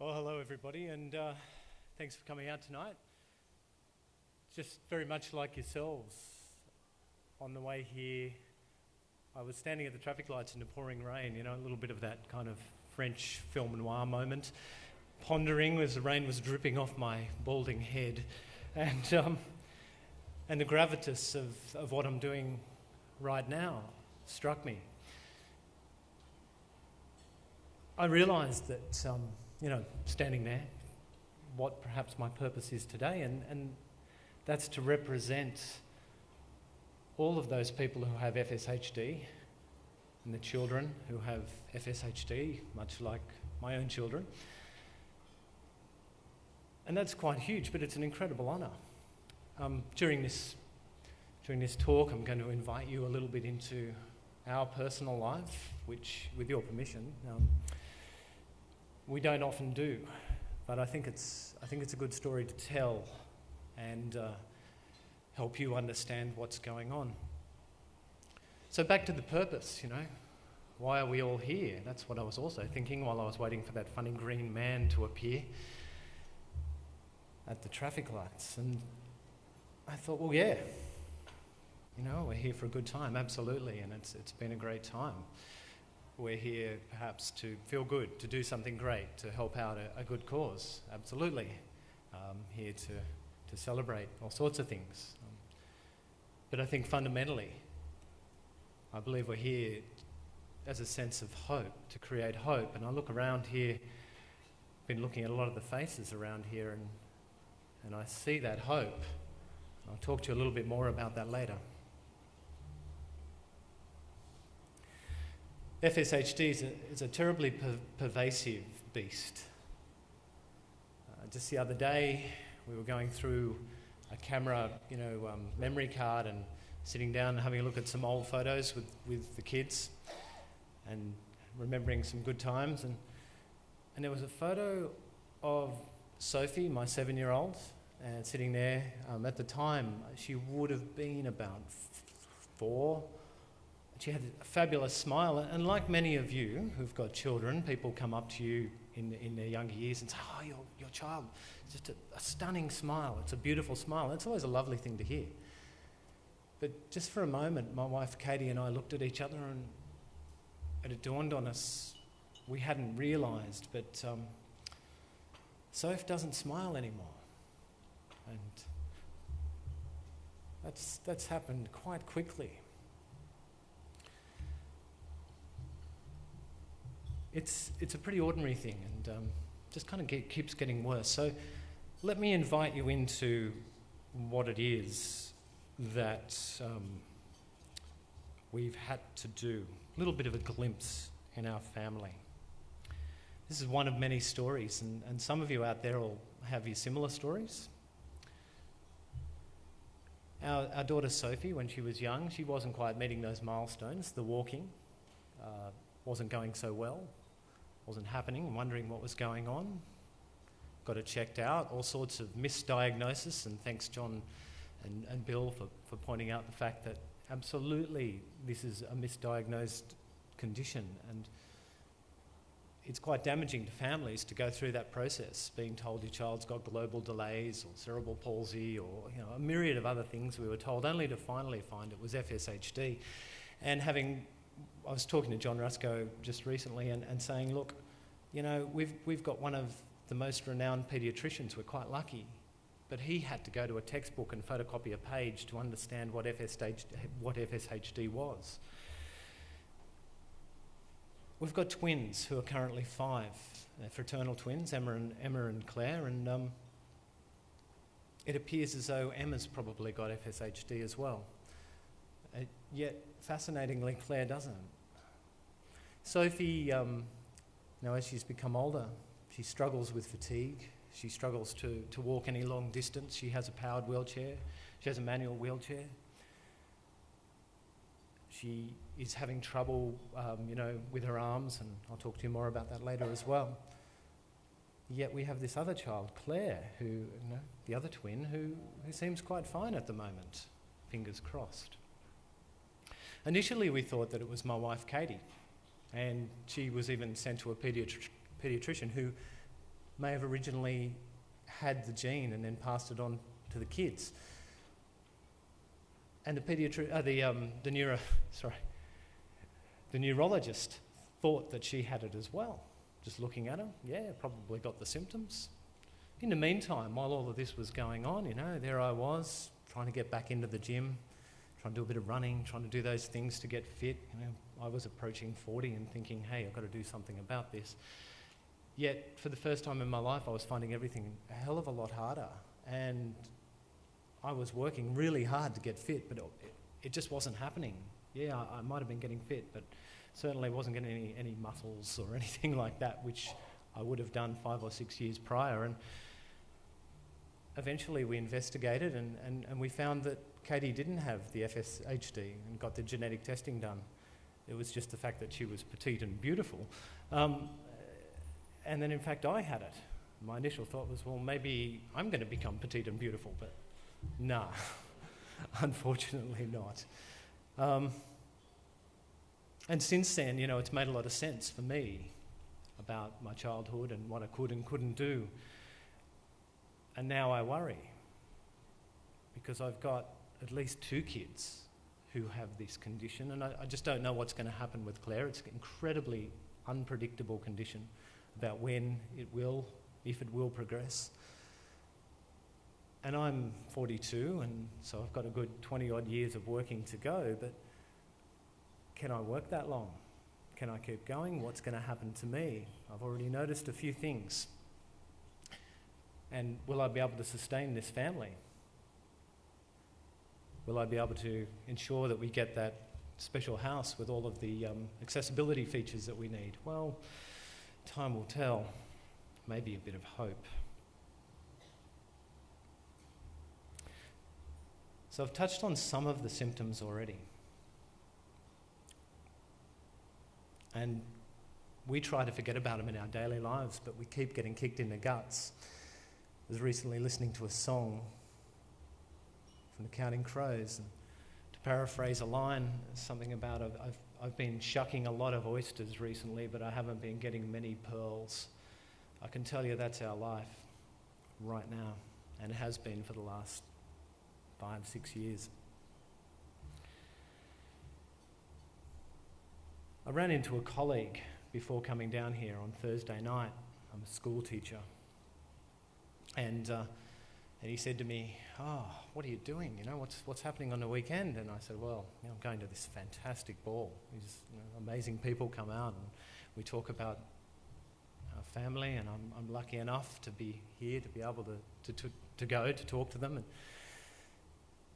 Well, hello everybody, and thanks for coming out tonight. Just very much like yourselves, on the way here, I was standing at the traffic lights in the pouring rain, a little bit of that kind of French film noir moment, pondering as the rain was dripping off my balding head, and the gravitas of what I'm doing right now struck me. I realised that standing there, what perhaps my purpose is today, and that's to represent all of those people who have FSHD and the children who have FSHD, much like my own children. And that's quite huge, but it's an incredible honour. During this talk, I'm going to invite you a little bit into our personal life, which, with your permission, we don't often do, but I think it's a good story to tell and help you understand what's going on. So back to the purpose, why are we all here? That's what I was also thinking while I was waiting for that funny green man to appear at the traffic lights. And I thought, well, yeah, we're here for a good time, absolutely, and it's been a great time. We're here perhaps to feel good, to do something great, to help out a good cause, absolutely. Here to celebrate all sorts of things. But I think fundamentally, I believe we're here as a sense of hope, to create hope. And I look around here, been looking at a lot of the faces around here, and I see that hope. I'll talk to you a little bit more about that later. FSHD is a terribly pervasive beast. Just the other day, we were going through a camera, memory card, and sitting down and having a look at some old photos with the kids and remembering some good times. And there was a photo of Sophie, my 7-year-old, and sitting there. At the time, she would have been about 4. She had a fabulous smile, and like many of you who've got children, people come up to you in their younger years and say, oh, your child, it's just a stunning smile, it's a beautiful smile. It's always a lovely thing to hear. But just for a moment, my wife Katie and I looked at each other, and it dawned on us, we hadn't realised, but Soph doesn't smile anymore. And that's happened quite quickly. It's a pretty ordinary thing, and just kind of keeps getting worse. So let me invite you into what it is that we've had to do. A little bit of a glimpse in our family. This is one of many stories, and some of you out there will have your similar stories. Our daughter Sophie, when she was young, she wasn't quite meeting those milestones. The walking wasn't going so well. Wasn't happening, wondering what was going on. Got it checked out, all sorts of misdiagnosis, and thanks John and Bill for pointing out the fact that absolutely this is a misdiagnosed condition, and it's quite damaging to families to go through that process, being told your child's got global delays or cerebral palsy or a myriad of other things we were told, only to finally find it was FSHD. And I was talking to John Rusko just recently and saying, look, we've got one of the most renowned paediatricians. We're quite lucky. But he had to go to a textbook and photocopy a page to understand what FSHD was. We've got twins who are currently 5. They're fraternal twins, Emma and Claire, and it appears as though Emma's probably got FSHD as well. Yet, fascinatingly, Claire doesn't. Sophie, as she's become older, she struggles with fatigue. She struggles to walk any long distance. She has a powered wheelchair. She has a manual wheelchair. She is having trouble, with her arms, and I'll talk to you more about that later as well. Yet we have this other child, Claire, who, the other twin, who seems quite fine at the moment. Fingers crossed. Initially, we thought that it was my wife, Katie, and she was even sent to a paediatrician who may have originally had the gene and then passed it on to the kids. And the neurologist thought that she had it as well. Just looking at her, yeah, probably got the symptoms. In the meantime, while all of this was going on, there I was, trying to get back into the gym, trying to do a bit of running, trying to do those things to get fit. I was approaching 40 and thinking, hey, I've got to do something about this. Yet, for the first time in my life, I was finding everything a hell of a lot harder. And I was working really hard to get fit, but it just wasn't happening. Yeah, I might have been getting fit, but certainly wasn't getting any muscles or anything like that, which I would have done 5 or 6 years prior. And eventually we investigated and we found that Katie didn't have the FSHD and got the genetic testing done. It was just the fact that she was petite and beautiful. And then in fact I had it. My initial thought was, well, maybe I'm going to become petite and beautiful, but nah, unfortunately not. And since then, it's made a lot of sense for me about my childhood and what I could and couldn't do. And now I worry because I've got at least 2 kids who have this condition, and I just don't know what's going to happen with Claire. It's an incredibly unpredictable condition about when it will, if it will progress. And I'm 42, and so I've got a good 20-odd years of working to go, but can I work that long? Can I keep going? What's going to happen to me? I've already noticed a few things. And will I be able to sustain this family? Will I be able to ensure that we get that special house with all of the accessibility features that we need? Well, time will tell. Maybe a bit of hope. So I've touched on some of the symptoms already. And we try to forget about them in our daily lives, but we keep getting kicked in the guts. I was recently listening to a song from the Counting Crows, and to paraphrase a line, something about I've been shucking a lot of oysters recently, but I haven't been getting many pearls. I can tell you that's our life right now, and it has been for the last 5-6 years. I ran into a colleague before coming down here on Thursday night. I'm a school teacher. And he said to me, oh, what are you doing? What's happening on the weekend? And I said, well, I'm going to this fantastic ball. These amazing people come out and we talk about our family, and I'm lucky enough to be here, to be able to go to talk to them.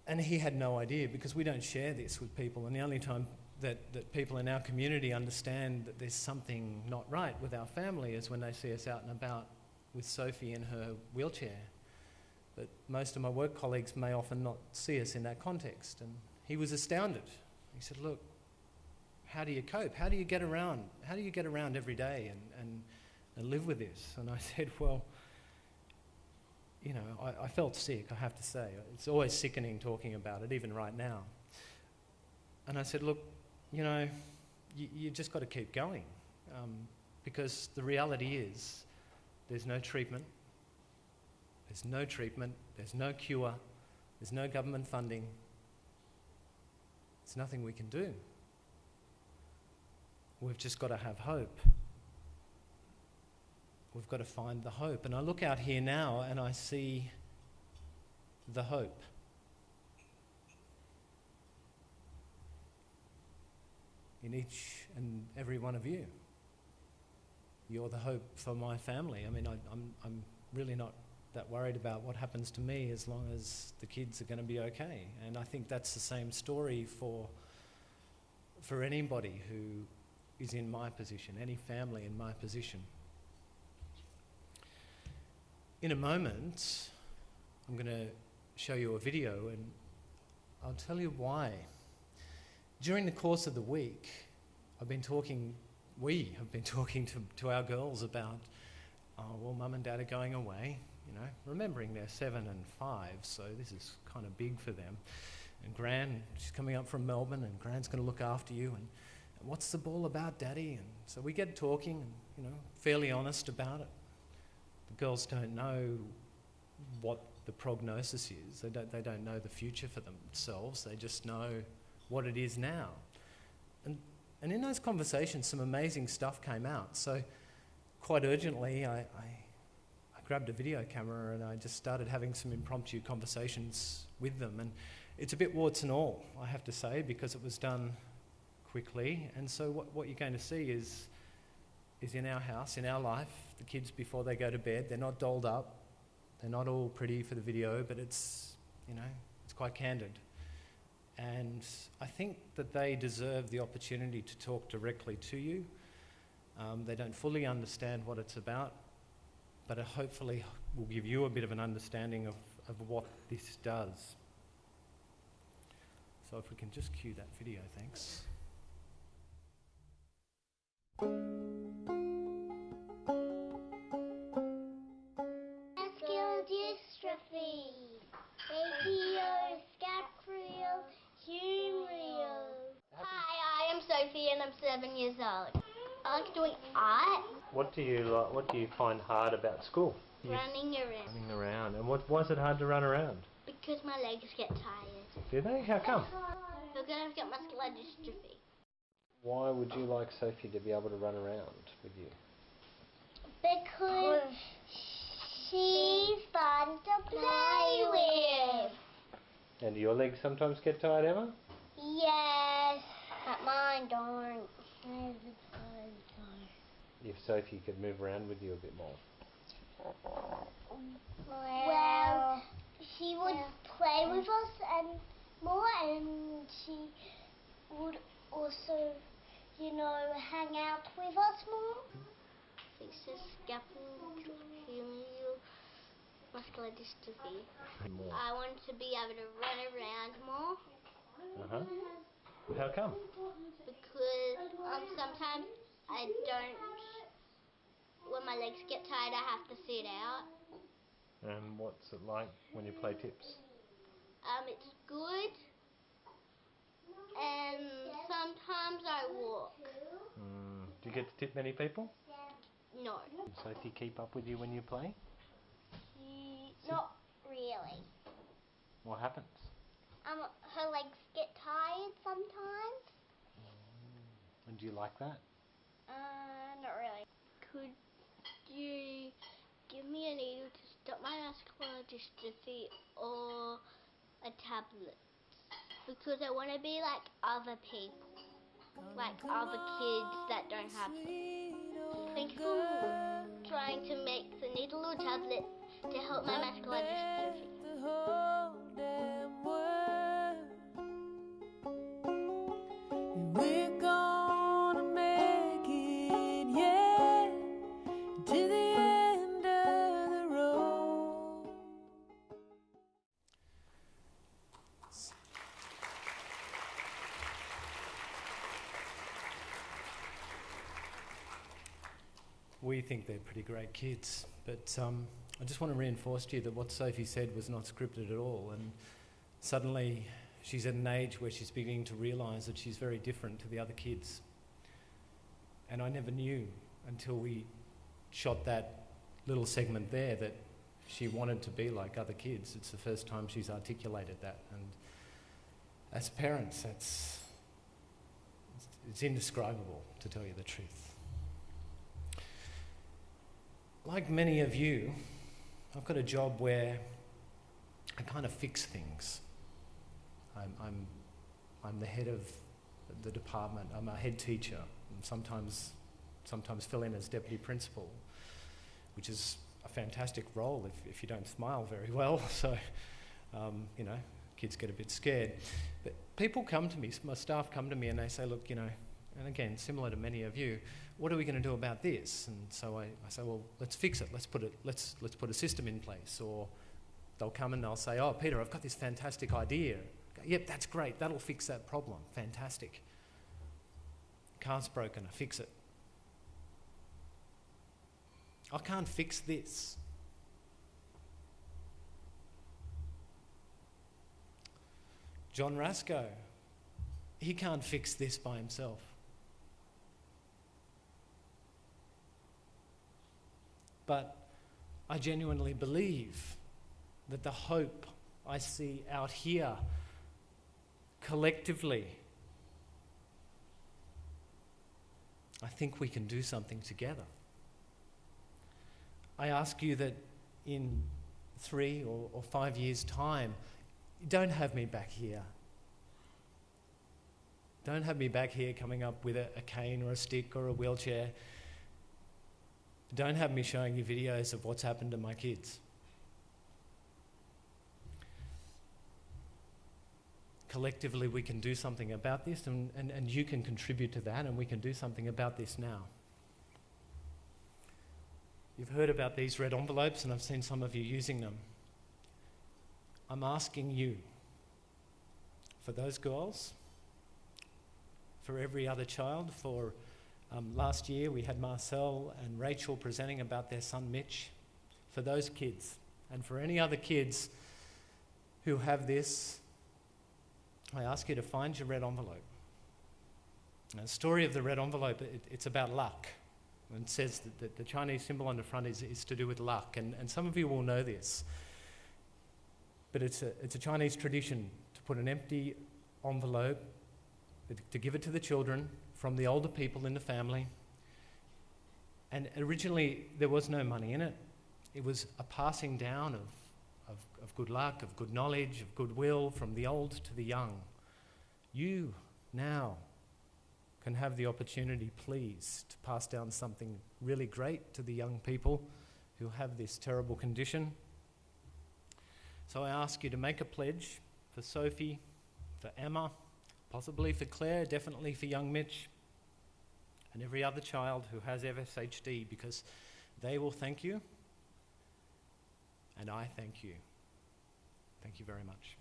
And he had no idea, because we don't share this with people, and the only time that people in our community understand that there's something not right with our family is when they see us out and about with Sophie in her wheelchair. But most of my work colleagues may often not see us in that context. And he was astounded. He said, look, how do you cope? How do you get around? How do you get around every day and live with this? And I said, well, I felt sick, I have to say. It's always sickening talking about it, even right now. And I said, look, you just got to keep going, because the reality is there's no treatment, there's no cure, there's no government funding. There's nothing we can do. We've just got to have hope. We've got to find the hope. And I look out here now and I see the hope. In each and every one of you. You're the hope for my family. I mean, I'm really not that worried about what happens to me as long as the kids are going to be okay. And I think that's the same story for anybody who is in my position, any family in my position. In a moment, I'm going to show you a video, and I'll tell you why. During the course of the week, we have been talking to our girls about, well, Mum and Dad are going away, remembering they're 7 and 5, so this is kind of big for them. And Gran, she's coming up from Melbourne, and Gran's going to look after you, and what's the ball about, Daddy? And so we get talking, and, fairly honest about it. The girls don't know what the prognosis is. They don't know the future for themselves. They just know what it is now. And in those conversations, some amazing stuff came out. So quite urgently, I grabbed a video camera and I just started having some impromptu conversations with them. And it's a bit warts and all, I have to say, because it was done quickly. And so what you're going to see is in our house, in our life, the kids before they go to bed, they're not dolled up, they're not all pretty for the video, but it's quite candid. And I think that they deserve the opportunity to talk directly to you. They don't fully understand what it's about, but it hopefully will give you a bit of an understanding of what this does. So if we can just cue that video, thanks. Muscular Dystrophy, APO, Scaprial, Humerial. Hi, I am Sophie and I'm 7 years old. I like doing art. What do you find hard about school? Running around. Running around. And why is it hard to run around? Because my legs get tired. Do they? How come? Because I've got muscular dystrophy. Why would you like Sophie to be able to run around with you? Because she's fun to play with. And do your legs sometimes get tired, Emma? Yes, but mine don't. If Sophie could move around with you a bit more. Well, she would play with us and more, and she would also, hang out with us more. Fixes scapulohumeral muscular dystrophy. I want to be able to run around more. How come? Because sometimes I don't. When my legs get tired, I have to sit out. And what's it like when you play tips? It's good. And sometimes I walk. Do you get to tip many people? No. Does Sophie keep up with you when you play? Not really. What happens? Her legs get tired sometimes. And do you like that? Not really. Could you give me a needle to stop my muscular dystrophy or a tablet? Because I want to be like other people, like other kids that don't have them. Thank you for trying to make the needle or tablet to help my muscular dystrophy. We're gonna make it, yeah, to the end of the road. We think they're pretty great kids, but I just want to reinforce to you that what Sophie said was not scripted at all, and suddenly she's at an age where she's beginning to realise that she's very different to the other kids. And I never knew until we shot that little segment there that she wanted to be like other kids. It's the first time she's articulated that, and as parents, it's indescribable, to tell you the truth. Like many of you, I've got a job where I kind of fix things. I'm the head of the department. I'm a head teacher, and sometimes fill in as deputy principal, which is a fantastic role if you don't smile very well. So, kids get a bit scared. But people come to me, my staff come to me, and they say, look, and again, similar to many of you, what are we going to do about this? And so I say, well, let's fix it. Let's put a system in place. Or they'll come and they'll say, oh, Peter, I've got this fantastic idea. Yep, that's great. That'll fix that problem. Fantastic. Car's broken. I fix it. I can't fix this. John Rasco, he can't fix this by himself. But I genuinely believe that the hope I see out here collectively, I think we can do something together. I ask you that in 3 or 5 years' time, don't have me back here. Don't have me back here coming up with a cane or a stick or a wheelchair. Don't have me showing you videos of what's happened to my kids. Collectively, we can do something about this, and you can contribute to that, and we can do something about this now. You've heard about these red envelopes, and I've seen some of you using them. I'm asking you, for those girls, for every other child, for last year we had Marcel and Rachel presenting about their son Mitch, for those kids, and for any other kids who have this, I ask you to find your red envelope. Now, the story of the red envelope, it's about luck. And it says that the Chinese symbol on the front is to do with luck. And some of you will know this. But it's a Chinese tradition to put an empty envelope, to give it to the children from the older people in the family. And originally, there was no money in it. It was a passing down of good luck, of good knowledge, of goodwill from the old to the young. You now can have the opportunity, please, to pass down something really great to the young people who have this terrible condition. So I ask you to make a pledge for Sophie, for Emma, possibly for Claire, definitely for young Mitch, and every other child who has FSHD, because they will thank you, and I thank you. Thank you very much.